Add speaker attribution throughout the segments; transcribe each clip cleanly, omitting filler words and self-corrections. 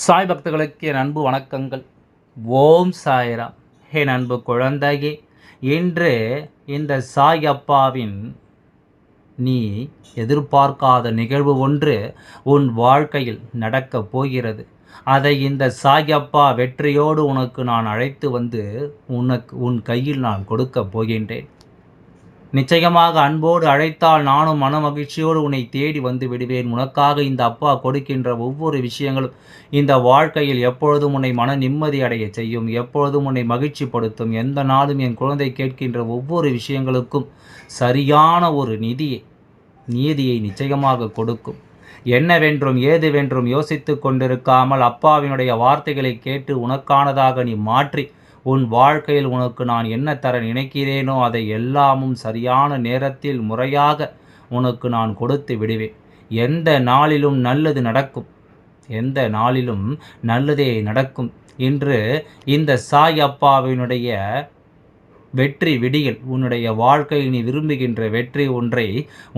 Speaker 1: சாய் பக்தர்களுக்கு என் அன்பு வணக்கங்கள். ஓம் சாய்ராம். என் அன்பு குழந்தையே, இன்று இந்த சாய் அப்பாவின் நீ எதிர்பார்க்காத நிகழ்வு ஒன்று உன் வாழ்க்கையில் நடக்கப் போகிறது. அதை இந்த சாய் அப்பா வெற்றியோடு உனக்கு நான் அழைத்து வந்து உன் கையில் நான் கொடுக்கப் போகின்றேன். நிச்சயமாக அன்போடு அழைத்தால் நானும் மன மகிழ்ச்சியோடு உன்னை தேடி வந்து விடுவேன். உனக்காக இந்த அப்பா கொடுக்கின்ற ஒவ்வொரு விஷயங்களும் இந்த வாழ்க்கையில் எப்பொழுதும் உன்னை மன நிம்மதி அடைய செய்யும், எப்பொழுதும் உன்னை மகிழ்ச்சிப்படுத்தும். எந்த நாளும் என் குழந்தை கேட்கின்ற ஒவ்வொரு விஷயங்களுக்கும் சரியான ஒரு நீதியை நிச்சயமாக கொடுக்கும். என்னவென்றும் ஏதுவென்றும் யோசித்து கொண்டிருக்காமல் அப்பாவினுடைய வார்த்தைகளை கேட்டு உனக்கானதாக நீ மாற்றி உன் வாழ்க்கையில் உனக்கு நான் என்ன தர நினைக்கிறேனோ அதை எல்லாமும் சரியான நேரத்தில் முறையாக உனக்கு நான் கொடுத்து விடுவேன். எந்த நாளிலும் நல்லது நடக்கும், எந்த நாளிலும் நல்லதே நடக்கும். இன்று இந்த சாய் அப்பாவினுடைய வெற்றி விடியல், உன்னுடைய வாழ்க்கையில் நீ விரும்புகின்ற வெற்றி ஒன்றை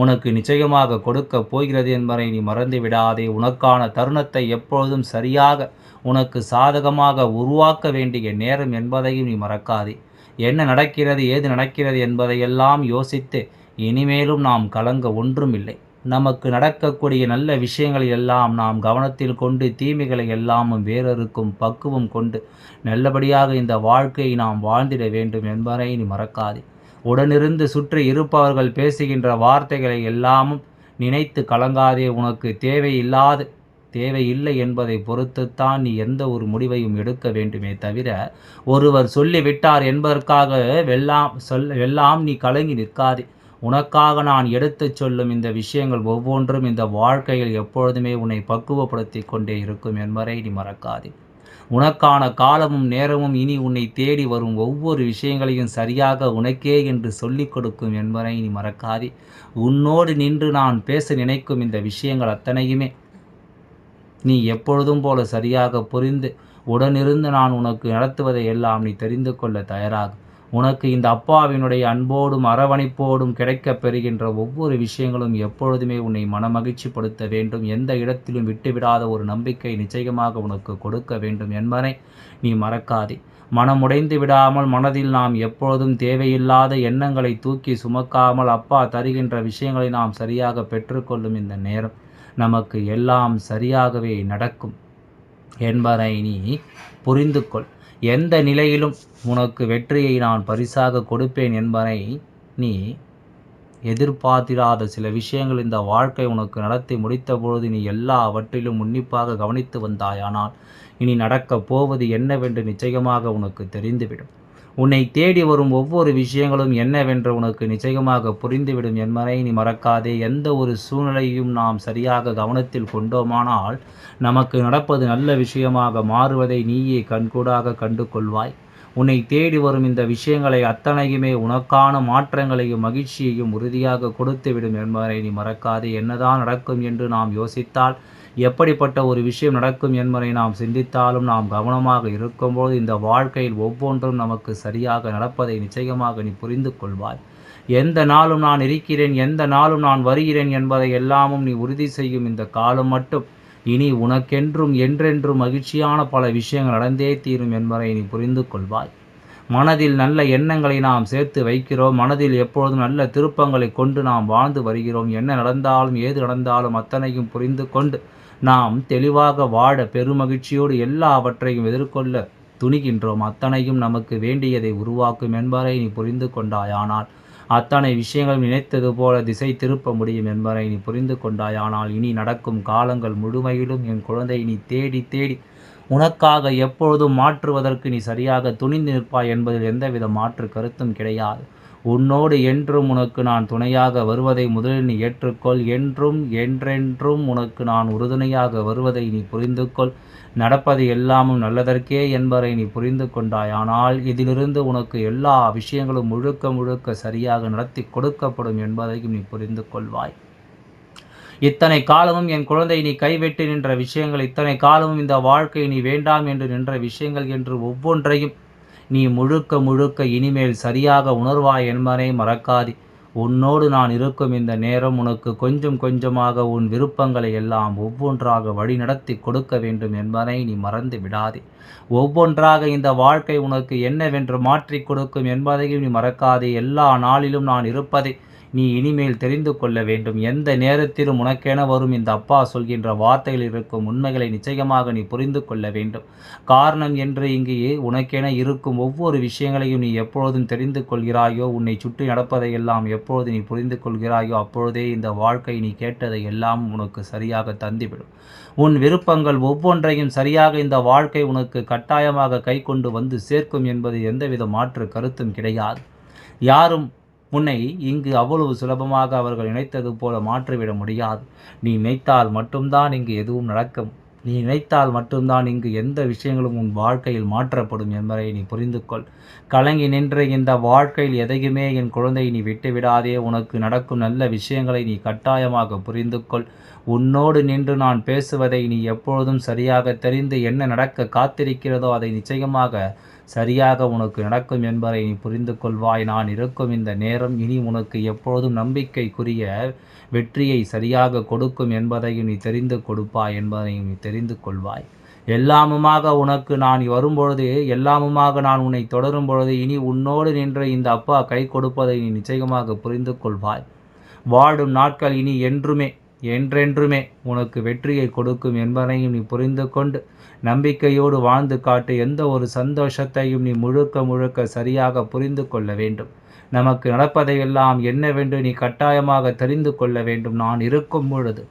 Speaker 1: உனக்கு நிச்சயமாக கொடுக்கப் போகிறது என்பதை நீ மறந்து விடாதே. உனக்கான தருணத்தை எப்பொழுதும் சரியாக உனக்கு சாதகமாக உருவாக்க வேண்டிய நேரம் என்பதையும் நீ மறக்காதே. என்ன நடக்கிறது, ஏது நடக்கிறது என்பதையெல்லாம் யோசித்து இனிமேலும் நாம் கலங்க ஒன்றுமில்லை. நமக்கு நடக்கக்கூடிய நல்ல விஷயங்களை எல்லாம் நாம் கவனத்தில் கொண்டு தீமைகளை எல்லாமும் வேறொருக்கும் பக்குவம் கொண்டு நல்லபடியாக இந்த வாழ்க்கையை நாம் வாழ்ந்திட வேண்டும் என்பதை நீ மறக்காதே. உடனிருந்து சுற்றி இருப்பவர்கள் பேசுகின்ற வார்த்தைகளை எல்லாமும் நினைத்து கலங்காதே. உனக்கு தேவையில்லை என்பதை பொறுத்துத்தான் நீ எந்த ஒரு முடிவையும் எடுக்க வேண்டுமே தவிர ஒருவர் சொல்லிவிட்டார் என்பதற்காக எல்லாம் நீ கலங்கி நிற்காதே. உனக்காக நான் எடுத்துச் சொல்லும் இந்த விஷயங்கள் ஒவ்வொன்றும் இந்த வாழ்க்கையில் எப்பொழுதுமே உன்னை பக்குவப்படுத்தி கொண்டே இருக்கும் என்பதை நீ மறக்காதே. உனக்கான காலமும் நேரமும் இனி உன்னை தேடி வரும் ஒவ்வொரு விஷயங்களையும் சரியாக உனக்கே என்று சொல்லிக் கொடுக்கும் என்பதை நீ மறக்காதே. உன்னோடு நின்று நான் பேச நினைக்கும் இந்த விஷயங்கள் அத்தனையுமே நீ எப்பொழுதும் போல சரியாக புரிந்து உடனிருந்து நான் உனக்கு நடத்துவதை எல்லாம் நீ தெரிந்து கொள்ள தயாராகும். உனக்கு இந்த அப்பாவினுடைய அன்போடும் அரவணைப்போடும் கிடைக்கப் பெறுகின்ற ஒவ்வொரு விஷயங்களும் எப்பொழுதுமே உன்னை மனமகிழ்ச்சிப்படுத்த வேண்டும். எந்த இடத்திலும் விட்டுவிடாத ஒரு நம்பிக்கை நிச்சயமாக உனக்கு கொடுக்க வேண்டும் என்பதை நீ மறக்காதே. மனமுடைந்து விடாமல் மனதில் நாம் எப்பொழுதும் தேவையில்லாத எண்ணங்களை தூக்கி சுமக்காமல் அப்பா தருகின்ற விஷயங்களை நாம் சரியாக பெற்றுக்கொள்ளும் இந்த நேரம் நமக்கு எல்லாம் சரியாகவே நடக்கும் என்பதை நீ புரிந்து கொள். எந்த நிலையிலும் உனக்கு வெற்றியை நான் பரிசாக கொடுப்பேன் என்பதை நீ எதிர்பார்த்திராத சில விஷயங்கள் இந்த வாழ்க்கை உனக்கு நடத்தி முடித்த பொழுது நீ எல்லாவற்றிலும் உன்னிப்பாக கவனித்து வந்தாயானால் இனி நடக்கப் போவது என்னவென்று நிச்சயமாக உனக்கு தெரிந்துவிடும். உன்னை தேடி வரும் ஒவ்வொரு விஷயங்களும் என்னவென்று உனக்கு நிச்சயமாக புரிந்துவிடும் என்பதை நீ மறக்காதே. எந்த ஒரு சூழ்நிலையும் நாம் சரியாக கவனத்தில் கொண்டோமானால் நமக்கு நடப்பது நல்ல விஷயமாக மாறுவதை நீயே கண்கூடாக கண்டு கொள்வாய். உன்னை தேடி வரும் இந்த விஷயங்களை அத்தனையுமே உனக்கான மாற்றங்களையும் மகிழ்ச்சியையும் உறுதியாக கொடுத்துவிடும் என்பதை நீ மறக்காதே. என்னதான் நடக்கும் என்று நாம் யோசித்தால், எப்படிப்பட்ட ஒரு விஷயம் நடக்கும் என்பதை நாம் சிந்தித்தாலும் நாம் கவனமாக இருக்கும்போது இந்த வாழ்க்கையில் ஒவ்வொன்றும் நமக்கு சரியாக நடப்பதை நிச்சயமாக நீ புரிந்து கொள்வாய். எந்த நாளும் நான் இருக்கிறேன், எந்த நாளும் நான் வருகிறேன் என்பதை எல்லாமும் நீ உறுதி செய்யும் இந்த காலம் மட்டும் இனி உனக்கென்றும் என்றென்றும் மகிழ்ச்சியான பல விஷயங்கள் நடந்தே தீரும் என்பதை நீ புரிந்து கொள்வாய். மனதில் நல்ல எண்ணங்களை நாம் சேர்த்து வைக்கிறோம். மனதில் எப்பொழுதும் நல்ல திருப்பங்களை கொண்டு நாம் வாழ்ந்து வருகிறோம். என்ன நடந்தாலும் ஏது நடந்தாலும் அத்தனையும் புரிந்து கொண்டு நாம் தெளிவாக வாழ பெருமகிழ்ச்சியோடு எல்லாவற்றையும் எதிர்கொள்ள துணிகின்றோம். அத்தனையும் நமக்கு வேண்டியதை உருவாக்கும் என்பதை நீ புரிந்து கொண்டாயானால் அத்தனை விஷயங்கள் நினைத்தது போல திசை திருப்ப முடியும் என்பதை நீ புரிந்து கொண்டாயானால் இனி நடக்கும் காலங்கள் முழுமையிலும் என் குழந்தை நீ தேடி தேடி உனக்காக எப்பொழுதும் மாற்றுவதற்கு நீ சரியாக துணிந்து நிற்பாய் என்பதில் எந்தவித மாற்று கருத்தும் கிடையாது. உன்னோடு என்றும் உனக்கு நான் துணையாக வருவதை முதலில் நீ ஏற்றுக்கொள். என்றும் என்றென்றும் உனக்கு நான் உறுதுணையாக வருவதை நீ புரிந்து கொள். நடப்பது எல்லாமும் நல்லதற்கே என்பதை நீ புரிந்து கொண்டாயானால் இதிலிருந்து உனக்கு எல்லா விஷயங்களும் முழுக்க சரியாக நடத்தி கொடுக்கப்படும் என்பதையும் நீ புரிந்து கொள்வாய். இத்தனை காலமும் என் குழந்தை நீ கைவிட்டு நின்ற விஷயங்கள், இத்தனை காலமும் இந்த வாழ்க்கை நீ வேண்டாம் என்று நின்ற விஷயங்கள் என்று ஒவ்வொன்றையும் நீ முழுக்க இனிமேல் சரியாக உணர்வாய் என்பதை மறக்காதே. உன்னோடு நான் இருக்கும் இந்த நேரம் உனக்கு கொஞ்சம் கொஞ்சமாக உன் விருப்பங்களை எல்லாம் ஒவ்வொன்றாக வழிநடத்தி கொடுக்க வேண்டும் என்பதை நீ மறந்து விடாதே. ஒவ்வொன்றாக இந்த வாழ்க்கை உனக்கு என்னவென்று மாற்றிக் கொடுக்கும் என்பதையும் நீ மறக்காதே. எல்லா நாளிலும் நான் இருப்பதை நீ இனிமேல் தெரிந்து கொள்ள வேண்டும். எந்த நேரத்திலும் உனக்கென வரும் இந்த அப்பா சொல்கின்ற வார்த்தையில் இருக்கும் உண்மைகளை நிச்சயமாக நீ புரிந்து கொள்ள வேண்டும். காரணம் என்று இங்கே உனக்கென இருக்கும் ஒவ்வொரு விஷயங்களையும் நீ எப்பொழுதும் தெரிந்து கொள்கிறாயோ, உன்னை சுற்றி நடப்பதையெல்லாம் எப்பொழுது நீ புரிந்து கொள்கிறாயோ, அப்பொழுதே இந்த வாழ்க்கை நீ கேட்டதை எல்லாம் உனக்கு சரியாக தந்துவிடும். உன் விருப்பங்கள் ஒவ்வொன்றையும் சரியாக இந்த வாழ்க்கை உனக்கு கட்டாயமாக கை கொண்டு வந்து சேர்க்கும் என்பது எந்தவித மாற்று கருத்தும் கிடையாது. யாரும் உன்னை இங்கு அவ்வளவு சுலபமாக அவர்கள் நினைத்தது போல மாற்றிவிட முடியாது. நீ நினைத்தால் மட்டும்தான் இங்கு எதுவும் நடக்கும். நீ நினைத்தால் மட்டும்தான் இங்கு எந்த விஷயங்களும் உன் வாழ்க்கையில் மாற்றப்படும் என்பதை நீ புரிந்து கொள். கலங்கி நின்ற இந்த வாழ்க்கையில் எதையுமே என் குழந்தை நீ விட்டுவிடாதே. உனக்கு நடக்கும் நல்ல விஷயங்களை நீ கட்டாயமாக புரிந்து கொள். உன்னோடு நின்று நான் பேசுவதை நீ எப்பொழுதும் சரியாக தெரிந்து என்ன நடக்க காத்திருக்கிறதோ அதை நிச்சயமாக சரியாக உனக்கு நடக்கும் என்பதை நீ புரிந்து கொள்வாய். நான் இருக்கும் இந்த நேரம் இனி உனக்கு எப்பொழுதும் நம்பிக்கைக்குரிய வெற்றியை சரியாக கொடுக்கும் என்பதையும் நீ தெரிந்து கொடுப்பாய் என்பதையும் நீ தெரிந்து கொள்வாய். எல்லாமுமாக உனக்கு நான் வரும்பொழுது, எல்லாமுமாக நான் உன்னை தொடரும் பொழுது, இனி உன்னோடு நின்ற இந்த அப்பா கை கொடுப்பதை நீ நிச்சயமாக புரிந்து கொள்வாய். வாழும் நாட்கள் இனி என்றென்றுமே உனக்கு வெற்றியை கொடுக்கும் என்பதையும் நீ புரிந்து கொண்டு நம்பிக்கையோடு வாழ்ந்து காட்டு. எந்த ஒரு சந்தோஷத்தையும் நீ முழுக்க சரியாக புரிந்து கொள்ள வேண்டும். நமக்கு நடப்பதையெல்லாம் என்னவென்று நீ கட்டாயமாக தெரிந்து கொள்ள வேண்டும். நான் இருக்கும் பொழுது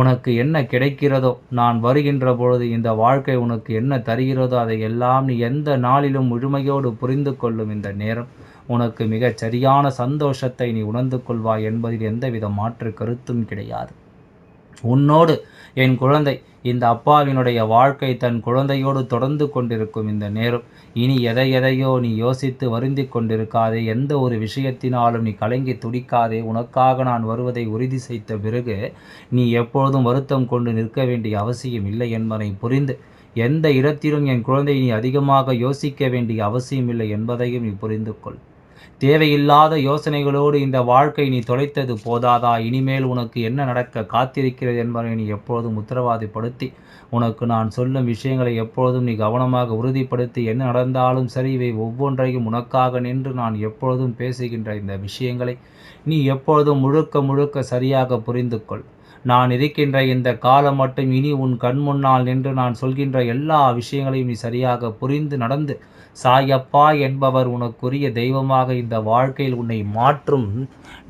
Speaker 1: உனக்கு என்ன கிடைக்கிறதோ, நான் வருகின்ற பொழுது இந்த வாழ்க்கை உனக்கு என்ன தருகிறதோ அதை எல்லாம் நீ எந்த நாளிலும் முழுமையோடு புரிந்து கொள்ளும் இந்த நேரம் உனக்கு மிகச் சரியான சந்தோஷத்தை நீ உணர்ந்து கொள்வாய் என்பதில் எந்தவித மாற்று கருத்தும் கிடையாது. உன்னோடு என் குழந்தை இந்த அப்பாவினுடைய வாழ்க்கை தன் குழந்தையோடு தொடர்ந்து கொண்டிருக்கும் இந்த நேரம் இனி எதையோ நீ யோசித்து வருந்தி கொண்டிருக்காதே. எந்த ஒரு விஷயத்தினாலும் நீ கலங்கி துடிக்காதே. உனக்காக நான் வருவதை உறுதி செய்த பிறகு நீ எப்பொழுதும் வருத்தம் கொண்டு நிற்க வேண்டிய அவசியம் இல்லை என்பதை புரிந்து எந்த இடத்திலும் என் குழந்தை நீ அதிகமாக யோசிக்க வேண்டிய அவசியமில்லை என்பதையும் நீ புரிந்து கொள். தேவையில்லாத யோசனைகளோடு இந்த வாழ்க்கை நீ தொலைத்தது போதாதா? இனிமேல் உனக்கு என்ன நடக்க காத்திருக்கிறது என்பதை நீ எப்பொழுதும் உத்தரவாதப்படுத்தி உனக்கு நான் சொல்லும் விஷயங்களை எப்பொழுதும் நீ கவனமாக உறுதிப்படுத்தி என்ன நடந்தாலும் சரி இவை ஒவ்வொன்றையும் உனக்காக நின்று நான் எப்பொழுதும் பேசுகின்ற இந்த விஷயங்களை நீ எப்பொழுதும் முழுக்க சரியாக புரிந்து கொள். நான் இருக்கின்ற இந்த காலம் மட்டும் இனி உன் கண் முன்னால் நின்று நான் சொல்கின்ற எல்லா விஷயங்களையும் நீ சரியாக புரிந்து நடந்து சாயப்பா என்பவர் உனக்குரிய தெய்வமாக இந்த வாழ்க்கையில் உன்னை மாற்றும்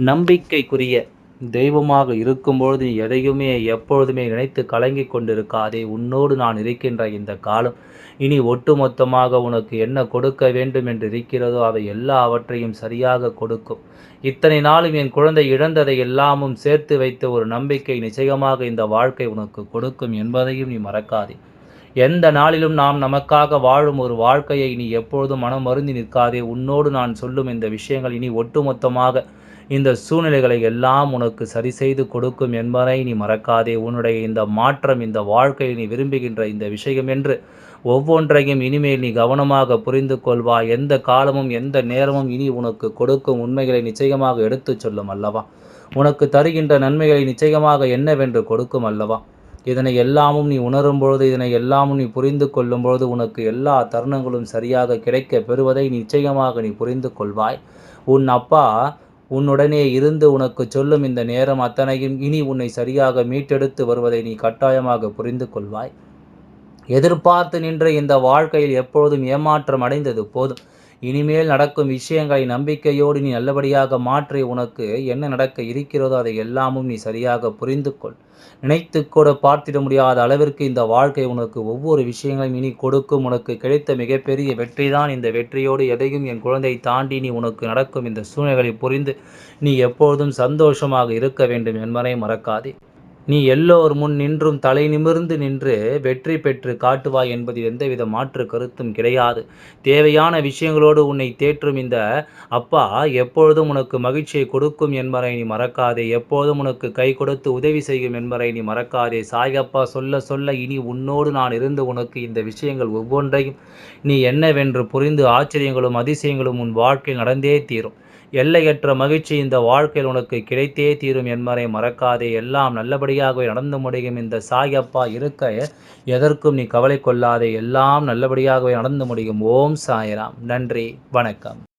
Speaker 1: நம்பிக்கைக்குரிய தெய்வமாக இருக்கும்பொழுது நீ எதையுமே எப்பொழுதுமே நினைத்து கலங்கி கொண்டிருக்காதே. உன்னோடு நான் இருக்கின்ற இந்த காலம் இனி ஒட்டுமொத்தமாக உனக்கு என்ன கொடுக்க வேண்டும் என்று இருக்கிறதோ அவை எல்லாவற்றையும் சரியாக கொடுக்கும். இத்தனை நாளும் என் குழந்தை இழந்ததை எல்லாமும் சேர்த்து வைத்த ஒரு நம்பிக்கை நிச்சயமாக இந்த வாழ்க்கை உனக்கு கொடுக்கும் என்பதையும் நீ மறக்காதே. எந்த நாளிலும் நாம் நமக்காக வாழும் ஒரு வாழ்க்கையை நீ எப்பொழுதும் மனம் வருந்தி நிற்காதே. உன்னோடு நான் சொல்லும் இந்த விஷயங்கள் இனி ஒட்டுமொத்தமாக இந்த சூழ்நிலைகளை எல்லாம் உனக்கு சரி செய்து கொடுக்கும் என்பதை நீ மறக்காதே. உன்னுடைய இந்த மாற்றம் இந்த வாழ்க்கையை நீ விரும்புகின்ற இந்த விஷயம் என்று ஒவ்வொன்றையும் இனிமேல் நீ கவனமாக புரிந்து கொள்வாய். எந்த காலமும் எந்த நேரமும் இனி உனக்கு கொடுக்கும் உண்மைகளை நிச்சயமாக எடுத்துச் சொல்லும் அல்லவா? உனக்கு தருகின்ற நன்மைகளை நிச்சயமாக என்னவென்று கொடுக்கும் அல்லவா? இதனை எல்லாமும் நீ உணரும் பொழுது, இதனை எல்லாமும் நீ புரிந்து கொள்ளும் பொழுது உனக்கு எல்லா தருணங்களும் சரியாக கிடைக்க பெறுவதை நிச்சயமாக நீ புரிந்து கொள்வாய். உன் அப்பா உன்னுடனே இருந்து உனக்கு சொல்லும் இந்த நேரம் அத்தனையும் இனி உன்னை சரியாக மீட்டெடுத்து வருவதை நீ கட்டாயமாக புரிந்து கொள்வாய். எதிர்பார்த்து நின்ற இந்த வாழ்க்கையில் எப்பொழுதும் ஏமாற்றம் அடைந்தது போதும். இனிமேல் நடக்கும் விஷயங்களை நம்பிக்கையோடு நீ நல்லபடியாக மாற்றி உனக்கு என்ன நடக்க இருக்கிறதோ அதை எல்லாமும் நீ சரியாக புரிந்து கொள். நினைத்து கூட பார்த்திட முடியாத அளவிற்கு இந்த வாழ்க்கை உனக்கு ஒவ்வொரு விஷயங்களையும் இனி கொடுக்கும். உனக்கு கிடைத்த மிகப்பெரிய வெற்றி தான் இந்த வெற்றியோடு எதையும் என் குழந்தை தாண்டி நீ உனக்கு நடக்கும் இந்த சூழ்நிலைகளை புரிந்து நீ எப்பொழுதும் சந்தோஷமாக இருக்க வேண்டும் என்பதை மறக்காதே. நீ எல்லோர் முன் நின்றும் தலை நிமிர்ந்து நின்று வெற்றி பெற்று காட்டுவாய் என்பதில் எந்தவித மாற்று கருத்தும் கிடையாது. தேவையான விஷயங்களோடு உன்னை தேற்றும் இந்த அப்பா எப்பொழுதும் உனக்கு மகிழ்ச்சியை கொடுக்கும் என்பதை நீ மறக்காதே. எப்பொழுதும் உனக்கு கை கொடுத்து உதவி செய்யும் என்பதை நீ மறக்காதே. சாயப்பா சொல்ல இனி உன்னோடு நான் இருந்து உனக்கு இந்த விஷயங்கள் ஒவ்வொன்றையும் நீ என்னவென்று புரிந்து ஆச்சரியங்களும் அதிசயங்களும் உன் வாழ்க்கையில் நடந்தே தீரும். எல்லையற்ற மகிழ்ச்சி இந்த வாழ்க்கையில் உனக்கு கிடைத்தே தீரும் என்பதை மறக்காதே. எல்லாம் நல்லபடியாகவே நடந்து முடியும். இந்த சாயப்பா இருக்க எதற்கும் நீ கவலை கொள்ளாதே. எல்லாம் நல்லபடியாகவே நடந்து முடியும். ஓம் சாய்ராம். நன்றி, வணக்கம்.